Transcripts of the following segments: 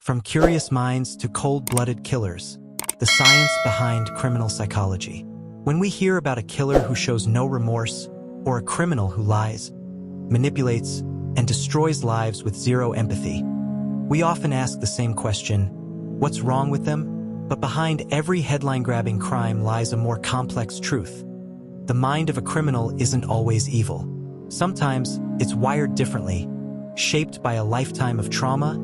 From curious minds to cold-blooded killers, the science behind criminal psychology. When we hear about a killer who shows no remorse, or a criminal who lies, manipulates, and destroys lives with zero empathy, we often ask the same question: what's wrong with them? But behind every headline-grabbing crime lies a more complex truth. The mind of a criminal isn't always evil. Sometimes it's wired differently, shaped by a lifetime of trauma,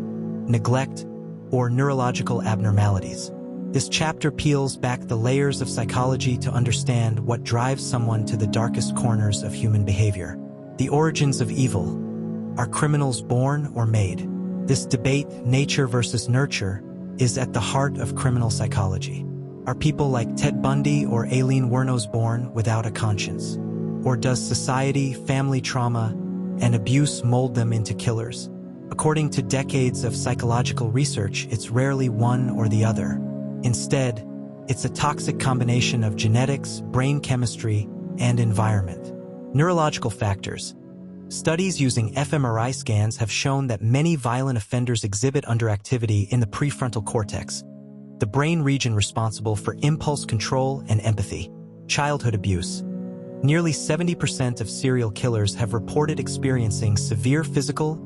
neglect, or neurological abnormalities. This chapter peels back the layers of psychology to understand what drives someone to the darkest corners of human behavior. The origins of evil. Are criminals born or made? This debate, nature versus nurture, is at the heart of criminal psychology. Are people like Ted Bundy or Aileen Wuornos born without a conscience? Or does society, family trauma, and abuse mold them into killers? According to decades of psychological research, it's rarely one or the other. Instead, it's a toxic combination of genetics, brain chemistry, and environment. Neurological factors. Studies using fMRI scans have shown that many violent offenders exhibit underactivity in the prefrontal cortex, the brain region responsible for impulse control and empathy. Childhood abuse. Nearly 70% of serial killers have reported experiencing severe physical,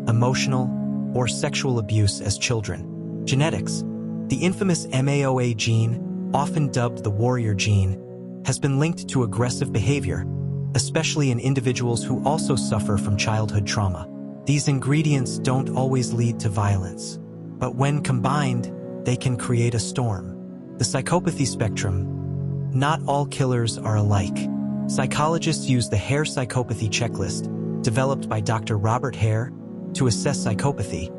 emotional, or sexual abuse as children. Genetics. The infamous MAOA gene, often dubbed the warrior gene, has been linked to aggressive behavior, especially in individuals who also suffer from childhood trauma. These ingredients don't always lead to violence, but when combined, they can create a storm. The psychopathy spectrum. Not all killers are alike. Psychologists use the Hare psychopathy checklist, developed by Dr. Robert Hare, to assess psychopathy,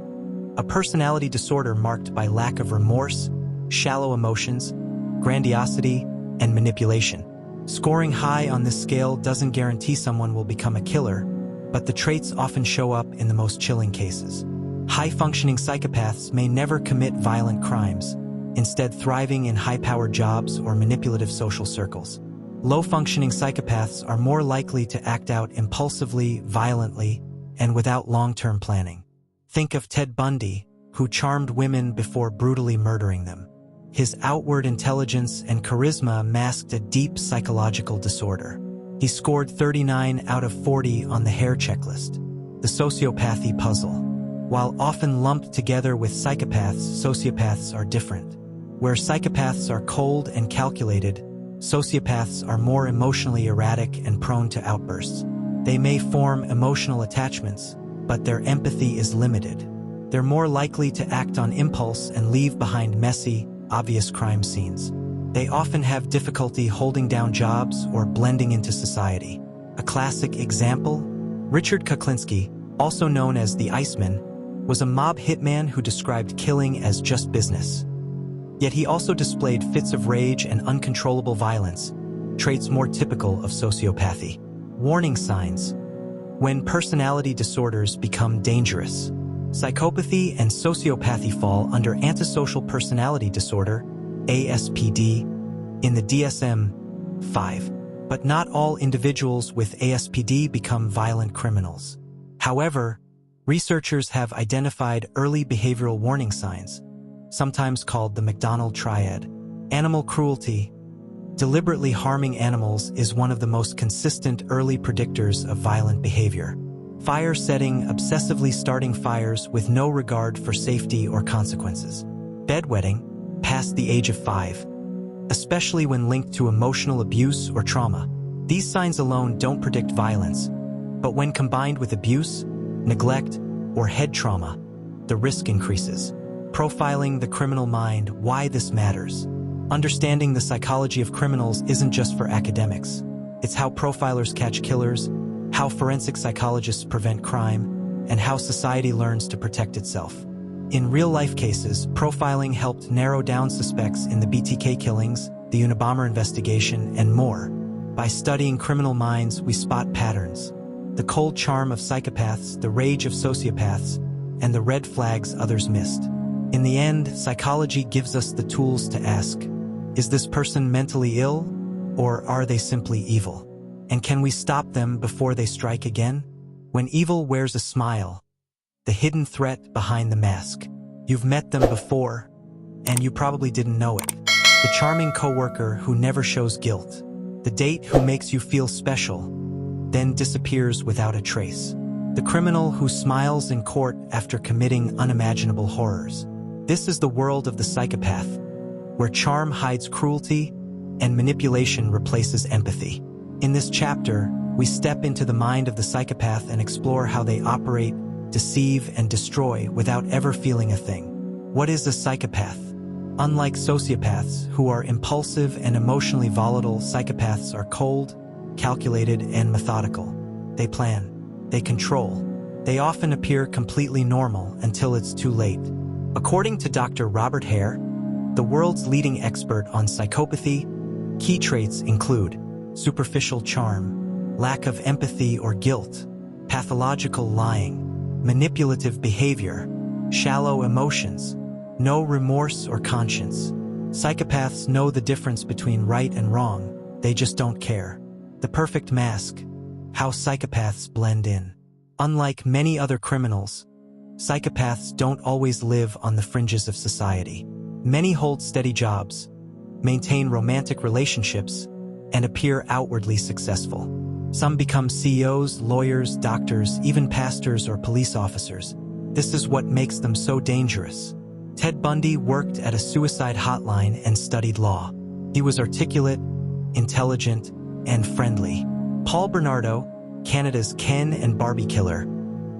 a personality disorder marked by lack of remorse, shallow emotions, grandiosity, and manipulation. Scoring high on this scale doesn't guarantee someone will become a killer, but the traits often show up in the most chilling cases. High-functioning psychopaths may never commit violent crimes, instead thriving in high-powered jobs or manipulative social circles. Low-functioning psychopaths are more likely to act out impulsively, violently, and without long-term planning. Think of Ted Bundy, who charmed women before brutally murdering them. His outward intelligence and charisma masked a deep psychological disorder. He scored 39 out of 40 on the Hare checklist, the sociopathy puzzle. While often lumped together with psychopaths, sociopaths are different. Where psychopaths are cold and calculated, sociopaths are more emotionally erratic and prone to outbursts. They may form emotional attachments, but their empathy is limited. They're more likely to act on impulse and leave behind messy, obvious crime scenes. They often have difficulty holding down jobs or blending into society. A classic example? Richard Kuklinski, also known as the Iceman, was a mob hitman who described killing as just business. Yet he also displayed fits of rage and uncontrollable violence, traits more typical of sociopathy. Warning signs. When personality disorders become dangerous. Psychopathy and sociopathy fall under antisocial personality disorder, ASPD, in the DSM-5. But not all individuals with ASPD become violent criminals. However, researchers have identified early behavioral warning signs, sometimes called the McDonald triad. Animal cruelty. Deliberately harming animals is one of the most consistent early predictors of violent behavior. Fire setting, obsessively starting fires with no regard for safety or consequences. Bedwetting, past the age of 5, especially when linked to emotional abuse or trauma. These signs alone don't predict violence, but when combined with abuse, neglect, or head trauma, the risk increases. Profiling the criminal mind, why this matters. Understanding the psychology of criminals isn't just for academics. It's how profilers catch killers, how forensic psychologists prevent crime, and how society learns to protect itself. In real-life cases, profiling helped narrow down suspects in the BTK killings, the Unabomber investigation, and more. By studying criminal minds, we spot patterns. The cold charm of psychopaths, the rage of sociopaths, and the red flags others missed. In the end, psychology gives us the tools to ask, is this person mentally ill, or are they simply evil? And can we stop them before they strike again? When evil wears a smile, the hidden threat behind the mask. You've met them before, and you probably didn't know it. The charming coworker who never shows guilt. The date who makes you feel special, then disappears without a trace. The criminal who smiles in court after committing unimaginable horrors. This is the world of the psychopath, where charm hides cruelty and manipulation replaces empathy. In this chapter, we step into the mind of the psychopath and explore how they operate, deceive, and destroy without ever feeling a thing. What is a psychopath? Unlike sociopaths, who are impulsive and emotionally volatile, psychopaths are cold, calculated, and methodical. They plan. They control. They often appear completely normal until it's too late. According to Dr. Robert Hare, the world's leading expert on psychopathy, key traits include superficial charm, lack of empathy or guilt, pathological lying, manipulative behavior, shallow emotions, no remorse or conscience. Psychopaths know the difference between right and wrong, they just don't care. The perfect mask. How psychopaths blend in. Unlike many other criminals, psychopaths don't always live on the fringes of society. Many hold steady jobs, maintain romantic relationships, and appear outwardly successful. Some become CEOs, lawyers, doctors, even pastors or police officers. This is what makes them so dangerous. Ted Bundy worked at a suicide hotline and studied law. He was articulate, intelligent, and friendly. Paul Bernardo, Canada's Ken and Barbie killer,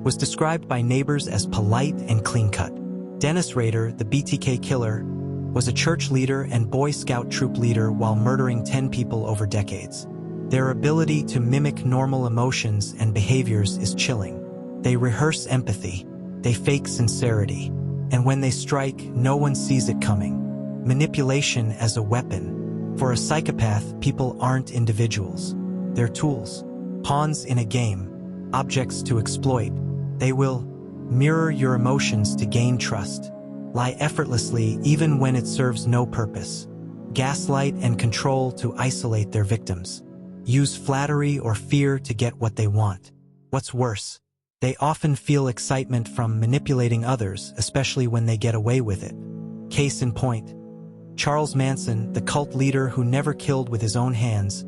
was described by neighbors as polite and clean-cut. Dennis Rader, the BTK killer, was a church leader and Boy Scout troop leader while murdering 10 people over decades. Their ability to mimic normal emotions and behaviors is chilling. They rehearse empathy, they fake sincerity, and when they strike, no one sees it coming. Manipulation as a weapon. For a psychopath, people aren't individuals. They're tools, pawns in a game, objects to exploit. They will mirror your emotions to gain trust, lie effortlessly even when it serves no purpose, gaslight and control to isolate their victims, use flattery or fear to get what they want. What's worse, they often feel excitement from manipulating others, especially when they get away with it. Case in point, Charles Manson, the cult leader who never killed with his own hands,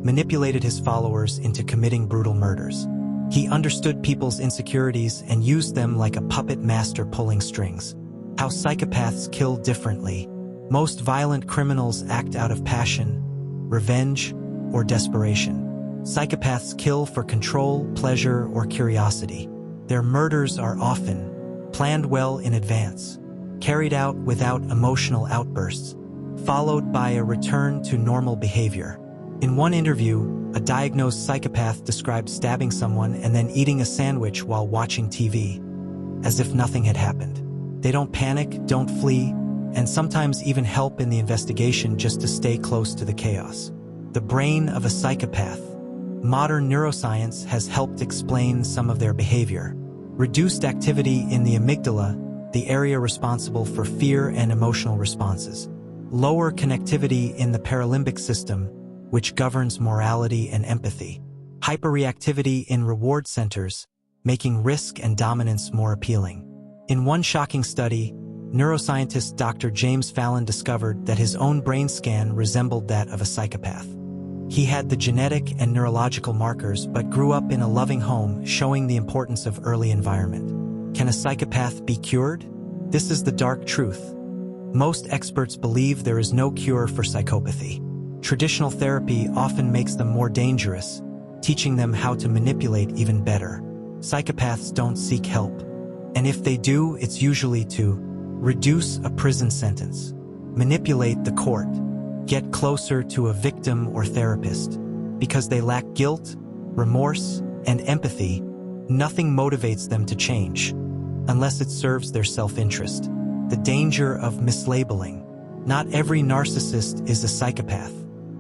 manipulated his followers into committing brutal murders. He understood people's insecurities and used them like a puppet master pulling strings. How psychopaths kill differently. Most violent criminals act out of passion, revenge, or desperation. Psychopaths kill for control, pleasure, or curiosity. Their murders are often planned well in advance, carried out without emotional outbursts, followed by a return to normal behavior. In one interview, a diagnosed psychopath described stabbing someone and then eating a sandwich while watching TV, as if nothing had happened. They don't panic, don't flee, and sometimes even help in the investigation just to stay close to the chaos. The brain of a psychopath. Modern neuroscience has helped explain some of their behavior. Reduced activity in the amygdala, the area responsible for fear and emotional responses. Lower connectivity in the paralimbic system, which governs morality and empathy. Hyperreactivity in reward centers, making risk and dominance more appealing. In one shocking study, neuroscientist Dr. James Fallon discovered that his own brain scan resembled that of a psychopath. He had the genetic and neurological markers but grew up in a loving home, showing the importance of early environment. Can a psychopath be cured? This is the dark truth. Most experts believe there is no cure for psychopathy. Traditional therapy often makes them more dangerous, teaching them how to manipulate even better. Psychopaths don't seek help, and if they do, it's usually to reduce a prison sentence, manipulate the court, get closer to a victim or therapist. Because they lack guilt, remorse, and empathy, nothing motivates them to change, unless it serves their self-interest. The danger of mislabeling. Not every narcissist is a psychopath.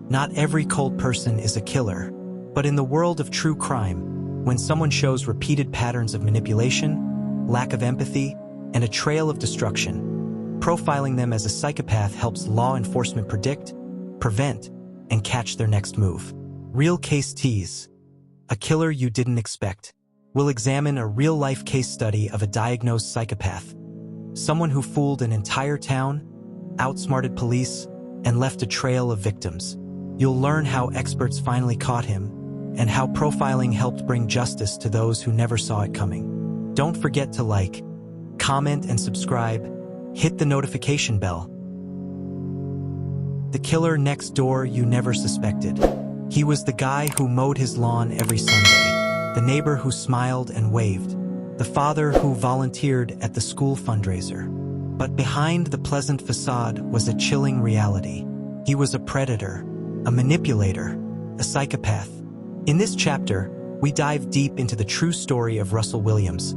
Not every cold person is a killer. But in the world of true crime, when someone shows repeated patterns of manipulation, lack of empathy, and a trail of destruction, profiling them as a psychopath helps law enforcement predict, prevent, and catch their next move. Real Case Tease. A killer you didn't expect. We'll examine a real-life case study of a diagnosed psychopath, Someone who fooled an entire town, outsmarted police, and left a trail of victims. You'll learn how experts finally caught him, and how profiling helped bring justice to those who never saw it coming. Don't forget to like, comment, and subscribe. Hit the notification bell. The killer next door you never suspected. He was the guy who mowed his lawn every Sunday, the neighbor who smiled and waved, the father who volunteered at the school fundraiser. But behind the pleasant facade was a chilling reality. He was a predator, a manipulator, a psychopath. In this chapter, we dive deep into the true story of Russell Williams,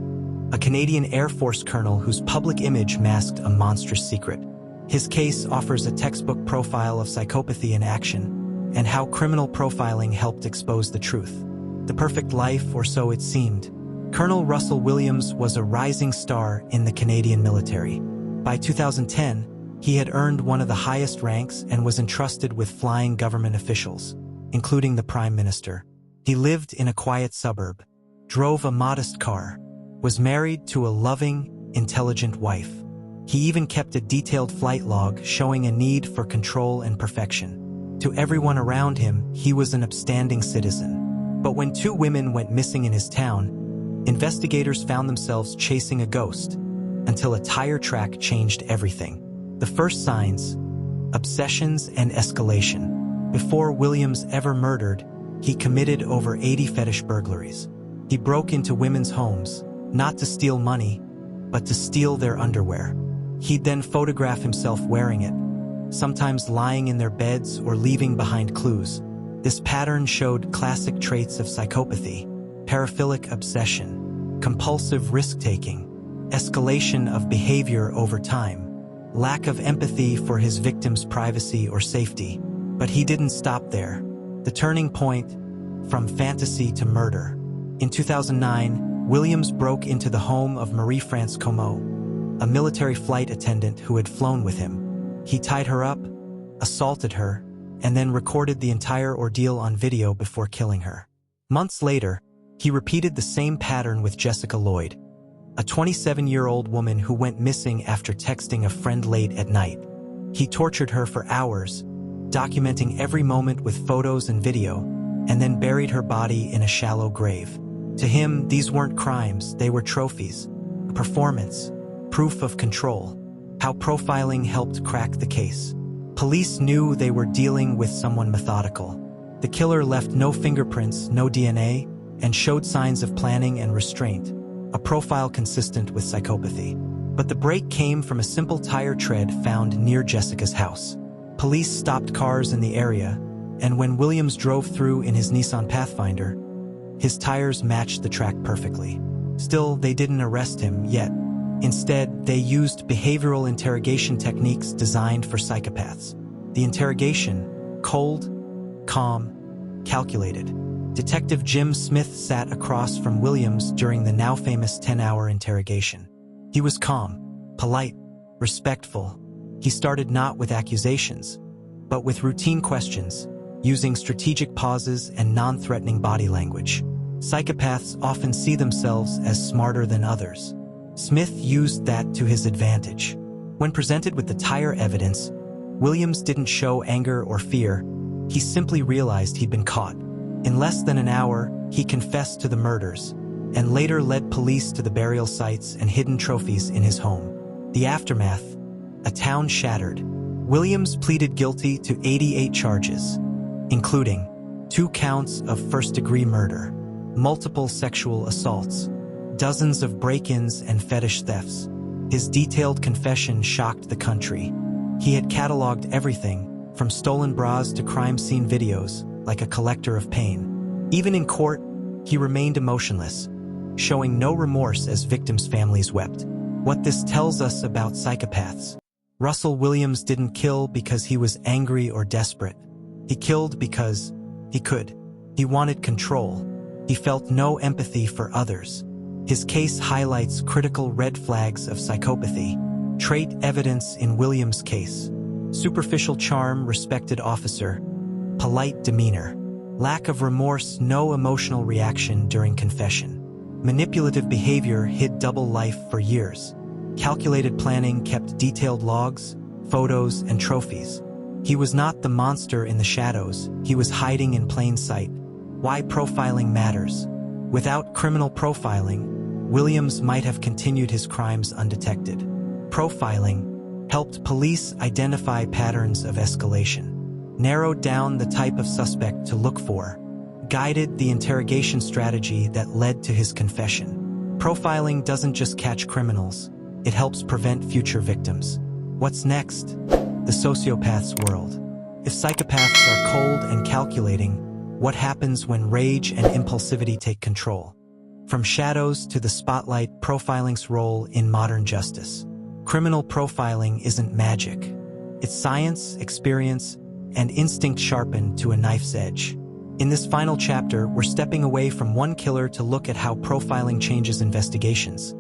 a Canadian Air Force colonel whose public image masked a monstrous secret. His case offers a textbook profile of psychopathy in action, and how criminal profiling helped expose the truth. The perfect life, or so it seemed. Colonel Russell Williams was a rising star in the Canadian military. By 2010, he had earned one of the highest ranks and was entrusted with flying government officials, including the Prime Minister. He lived in a quiet suburb, drove a modest car, was married to a loving, intelligent wife. He even kept a detailed flight log showing a need for control and perfection. To everyone around him, he was an upstanding citizen. But when two women went missing in his town, investigators found themselves chasing a ghost, until a tire track changed everything. The first signs: obsessions and escalation. Before Williams ever murdered, he committed over 80 fetish burglaries. He broke into women's homes, not to steal money, but to steal their underwear. He'd then photograph himself wearing it, sometimes lying in their beds or leaving behind clues. This pattern showed classic traits of psychopathy: paraphilic obsession, compulsive risk-taking, escalation of behavior over time, lack of empathy for his victims' privacy or safety. But he didn't stop there. The turning point: from fantasy to murder. In 2009, Williams broke into the home of Marie-France Comeau, a military flight attendant who had flown with him. He tied her up, assaulted her, and then recorded the entire ordeal on video before killing her. Months later, he repeated the same pattern with Jessica Lloyd, a 27-year-old woman who went missing after texting a friend late at night. He tortured her for hours, documenting every moment with photos and video, and then buried her body in a shallow grave. To him, these weren't crimes, they were trophies, a performance, proof of control. How profiling helped crack the case. Police knew they were dealing with someone methodical. The killer left no fingerprints, no DNA, and showed signs of planning and restraint, a profile consistent with psychopathy. But the break came from a simple tire tread found near Jessica's house. Police stopped cars in the area, and when Williams drove through in his Nissan Pathfinder, his tires matched the track perfectly. Still, they didn't arrest him yet. Instead, they used behavioral interrogation techniques designed for psychopaths. The interrogation: cold, calm, calculated. Detective Jim Smith sat across from Williams during the now famous 10-hour interrogation. He was calm, polite, respectful. He started not with accusations, but with routine questions, using strategic pauses and non-threatening body language. Psychopaths often see themselves as smarter than others. Smith used that to his advantage. When presented with the tire evidence, Williams didn't show anger or fear. He simply realized he'd been caught. In less than an hour, he confessed to the murders, and later led police to the burial sites and hidden trophies in his home. The aftermath: a town shattered. Williams pleaded guilty to 88 charges, including 2 counts of first-degree murder, multiple sexual assaults, dozens of break-ins and fetish thefts. His detailed confession shocked the country. He had cataloged everything, from stolen bras to crime scene videos, like a collector of pain. Even in court, he remained emotionless, showing no remorse as victims' families wept. What this tells us about psychopaths: Russell Williams didn't kill because he was angry or desperate. He killed because he could. He wanted control. He felt no empathy for others. His case highlights critical red flags of psychopathy. Trait evidence in Williams' case: superficial charm, respected officer, polite demeanor, lack of remorse, no emotional reaction during confession. Manipulative behavior, hid double life for years. Calculated planning kept detailed logs, photos, and trophies. He was not the monster in the shadows, he was hiding in plain sight. Why profiling matters. Without criminal profiling, Williams might have continued his crimes undetected. Profiling helped police identify patterns of escalation, narrowed down the type of suspect to look for, guided the interrogation strategy that led to his confession. Profiling doesn't just catch criminals, it helps prevent future victims. What's next? The sociopath's world. If psychopaths are cold and calculating, what happens when rage and impulsivity take control? From shadows to the spotlight, profiling's role in modern justice. Criminal profiling isn't magic. It's science, experience, and instinct sharpened to a knife's edge. In this final chapter, we're stepping away from one killer to look at how profiling changes investigations,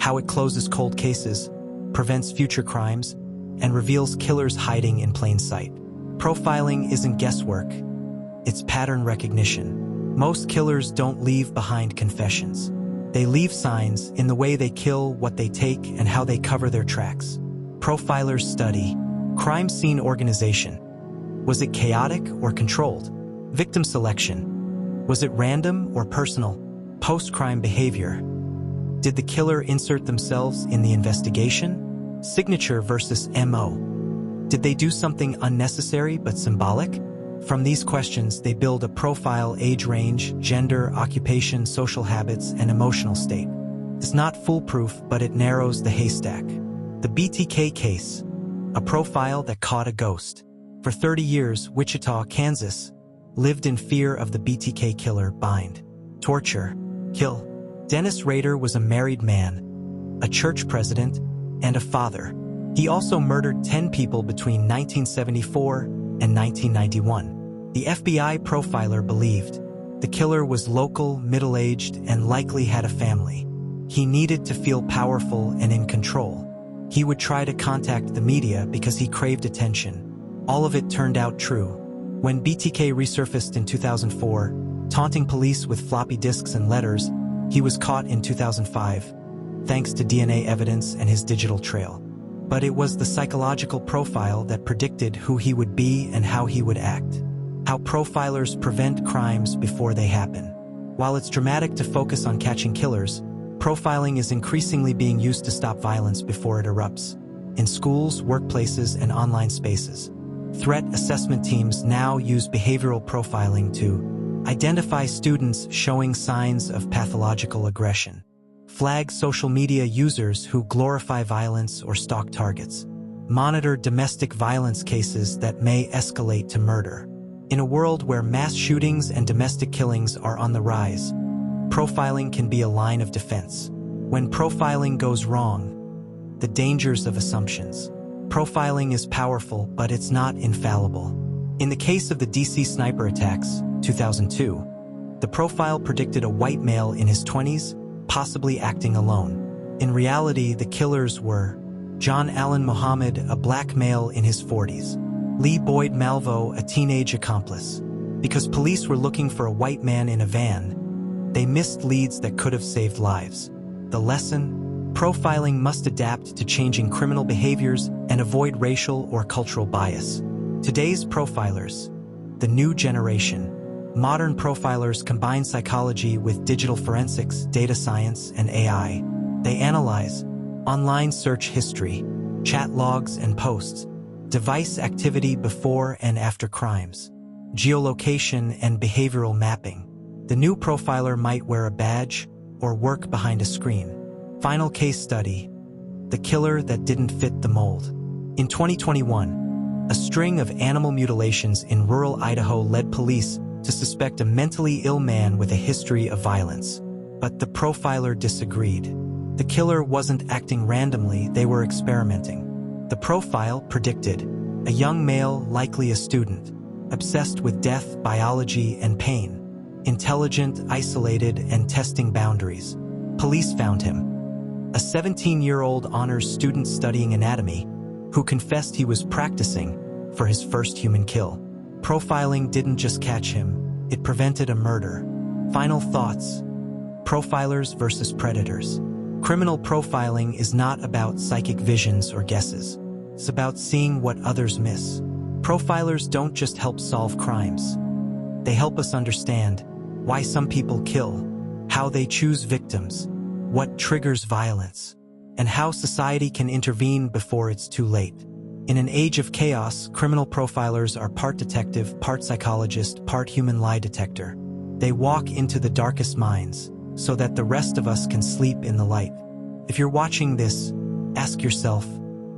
how it closes cold cases, prevents future crimes, and reveals killers hiding in plain sight. Profiling isn't guesswork, it's pattern recognition. Most killers don't leave behind confessions. They leave signs in the way they kill, what they take, and how they cover their tracks. Profilers study crime scene organization. Was it chaotic or controlled? Victim selection. Was it random or personal? Post-crime behavior. Did the killer insert themselves in the investigation? Signature versus MO. Did they do something unnecessary but symbolic? From these questions, they build a profile: age range, gender, occupation, social habits, and emotional state. It's not foolproof, but it narrows the haystack. The BTK case, a profile that caught a ghost. For 30 years, Wichita, Kansas, lived in fear of the BTK killer: bind, torture, kill. Dennis Rader was a married man, a church president, and a father. He also murdered 10 people between 1974 and 1991. The FBI profiler believed the killer was local, middle-aged, and likely had a family. He needed to feel powerful and in control. He would try to contact the media because he craved attention. All of it turned out true. When BTK resurfaced in 2004, taunting police with floppy disks and letters, he was caught in 2005, thanks to DNA evidence and his digital trail. But it was the psychological profile that predicted who he would be and how he would act. How profilers prevent crimes before they happen. While it's dramatic to focus on catching killers, profiling is increasingly being used to stop violence before it erupts. In schools, workplaces, and online spaces. Threat assessment teams now use behavioral profiling to identify students showing signs of pathological aggression, flag social media users who glorify violence or stalk targets, monitor domestic violence cases that may escalate to murder. In a world where mass shootings and domestic killings are on the rise, profiling can be a line of defense. When profiling goes wrong, the dangers of assumptions. Profiling is powerful, but it's not infallible. In the case of the DC sniper attacks, 2002, the profile predicted a white male in his 20s, possibly acting alone. In reality, the killers were John Allen Muhammad, a black male in his 40s, Lee Boyd Malvo, a teenage accomplice. Because police were looking for a white man in a van, they missed leads that could have saved lives. The lesson? Profiling must adapt to changing criminal behaviors and avoid racial or cultural bias. Today's profilers, the new generation. Modern profilers combine psychology with digital forensics, data science, and AI. They analyze online search history, chat logs and posts, device activity before and after crimes, geolocation and behavioral mapping. The new profiler might wear a badge or work behind a screen. Final case study: the killer that didn't fit the mold. In 2021, a string of animal mutilations in rural Idaho led police to suspect a mentally ill man with a history of violence. But the profiler disagreed. The killer wasn't acting randomly, they were experimenting. The profile predicted a young male, likely a student, obsessed with death, biology, and pain, intelligent, isolated, and testing boundaries. Police found him, a 17-year-old honors student studying anatomy, who confessed he was practicing for his first human kill. Profiling didn't just catch him, it prevented a murder. Final thoughts: profilers versus predators. Criminal profiling is not about psychic visions or guesses. It's about seeing what others miss. Profilers don't just help solve crimes. They help us understand why some people kill, how they choose victims, what triggers violence, and how society can intervene before it's too late. In an age of chaos, criminal profilers are part detective, part psychologist, part human lie detector. They walk into the darkest minds so that the rest of us can sleep in the light. If you're watching this, ask yourself,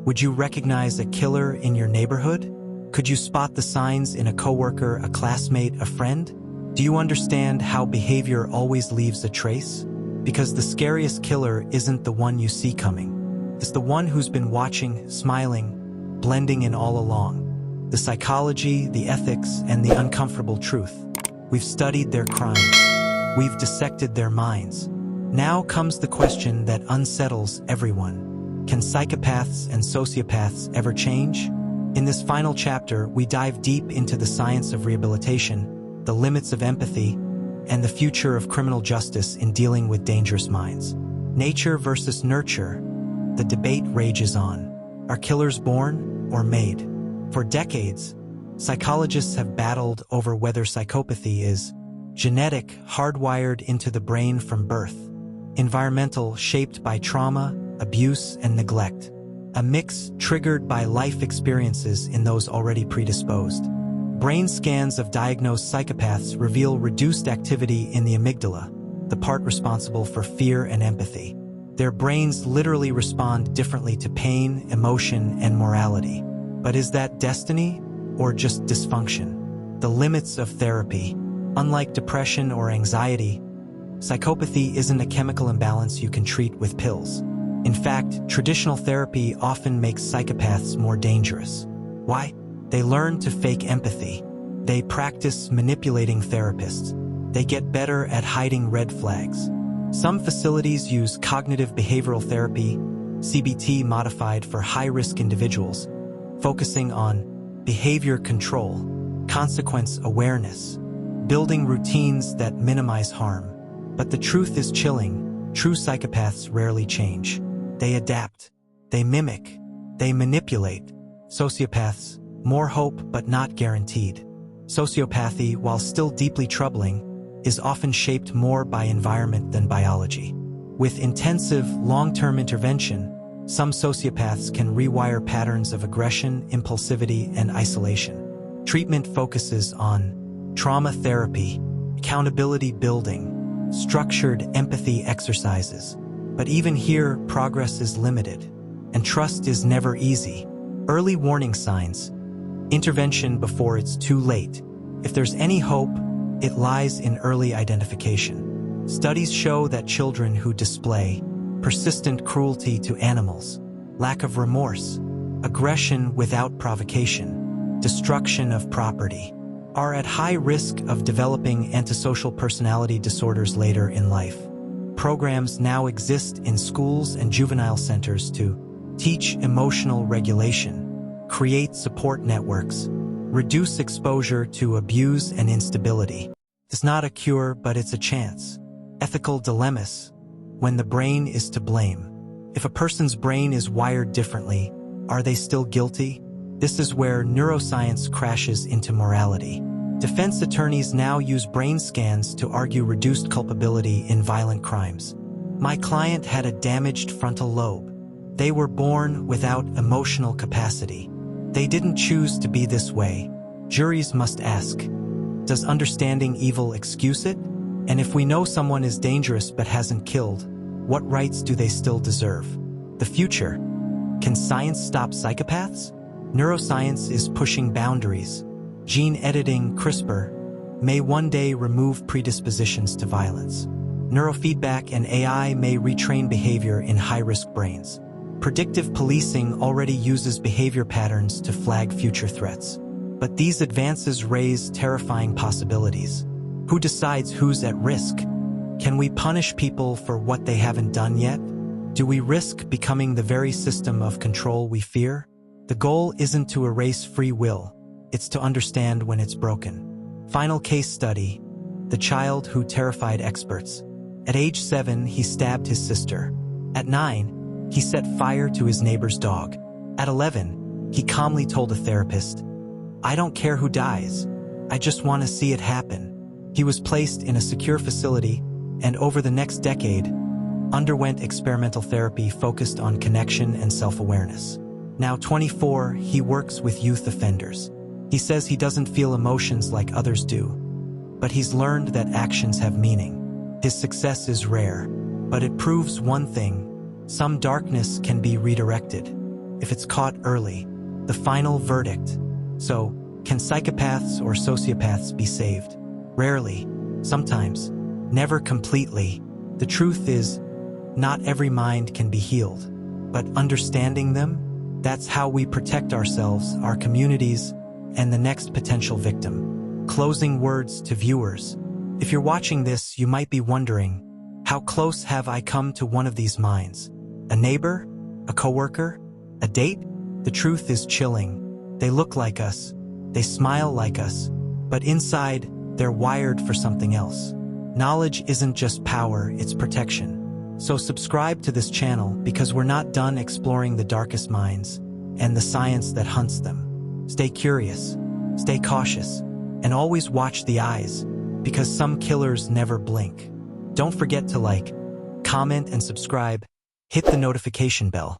would you recognize a killer in your neighborhood? Could you spot the signs in a coworker, a classmate, a friend? Do you understand how behavior always leaves a trace? Because the scariest killer isn't the one you see coming. It's the one who's been watching, smiling, blending in all along. The psychology, the ethics, and the uncomfortable truth. We've studied their crimes. We've dissected their minds. Now comes the question that unsettles everyone. Can psychopaths and sociopaths ever change? In this final chapter, we dive deep into the science of rehabilitation, the limits of empathy, and the future of criminal justice in dealing with dangerous minds. Nature versus nurture. The debate rages on. Are killers born or made? For decades, psychologists have battled over whether psychopathy is genetic, hardwired into the brain from birth, environmental, shaped by trauma, abuse, and neglect, a mix triggered by life experiences in those already predisposed. Brain scans of diagnosed psychopaths reveal reduced activity in the amygdala, the part responsible for fear and empathy. Their brains literally respond differently to pain, emotion, and morality. But is that destiny or just dysfunction? The limits of therapy. Unlike depression or anxiety, psychopathy isn't a chemical imbalance you can treat with pills. In fact, traditional therapy often makes psychopaths more dangerous. Why? They learn to fake empathy. They practice manipulating therapists. They get better at hiding red flags. Some facilities use cognitive behavioral therapy, CBT modified for high-risk individuals, focusing on behavior control, consequence awareness, building routines that minimize harm. But the truth is chilling. True psychopaths rarely change. They adapt. They mimic. They manipulate. Sociopaths, more hope but not guaranteed. Sociopathy, while still deeply troubling, is often shaped more by environment than biology. With intensive, long-term intervention, some sociopaths can rewire patterns of aggression, impulsivity, and isolation. Treatment focuses on trauma therapy, accountability building, structured empathy exercises. But even here, progress is limited, and trust is never easy. Early warning signs. Intervention before it's too late. If there's any hope, it lies in early identification. Studies show that children who display persistent cruelty to animals, lack of remorse, aggression without provocation, destruction of property, are at high risk of developing antisocial personality disorders later in life. Programs now exist in schools and juvenile centers to teach emotional regulation, create support networks, reduce exposure to abuse and instability. It's not a cure, but it's a chance. Ethical dilemmas. When the brain is to blame. If a person's brain is wired differently, are they still guilty? This is where neuroscience crashes into morality. Defense attorneys now use brain scans to argue reduced culpability in violent crimes. My client had a damaged frontal lobe. They were born without emotional capacity. They didn't choose to be this way. Juries must ask, does understanding evil excuse it? And if we know someone is dangerous but hasn't killed, what rights do they still deserve? The future. Can science stop psychopaths? Neuroscience is pushing boundaries. Gene editing, CRISPR, may one day remove predispositions to violence. Neurofeedback and AI may retrain behavior in high-risk brains. Predictive policing already uses behavior patterns to flag future threats. But these advances raise terrifying possibilities. Who decides who's at risk? Can we punish people for what they haven't done yet? Do we risk becoming the very system of control we fear? The goal isn't to erase free will, it's to understand when it's broken. Final case study, the child who terrified experts. At age 7, he stabbed his sister. At 9, he set fire to his neighbor's dog. At 11, he calmly told a therapist, "I don't care who dies. I just want to see it happen." He was placed in a secure facility and over the next decade, underwent experimental therapy focused on connection and self-awareness. Now 24, he works with youth offenders. He says he doesn't feel emotions like others do, but he's learned that actions have meaning. His success is rare, but it proves one thing: some darkness can be redirected if it's caught early. The final verdict. So, can psychopaths or sociopaths be saved? Rarely, sometimes, never completely. The truth is, not every mind can be healed, but understanding them, that's how we protect ourselves, our communities, and the next potential victim. Closing words to viewers. If you're watching this, you might be wondering, how close have I come to one of these minds? A neighbor? A coworker? A date? The truth is chilling. They look like us. They smile like us. But inside, they're wired for something else. Knowledge isn't just power, it's protection. So subscribe to this channel because we're not done exploring the darkest minds and the science that hunts them. Stay curious, stay cautious, and always watch the eyes because some killers never blink. Don't forget to like, comment, and subscribe. Hit the notification bell.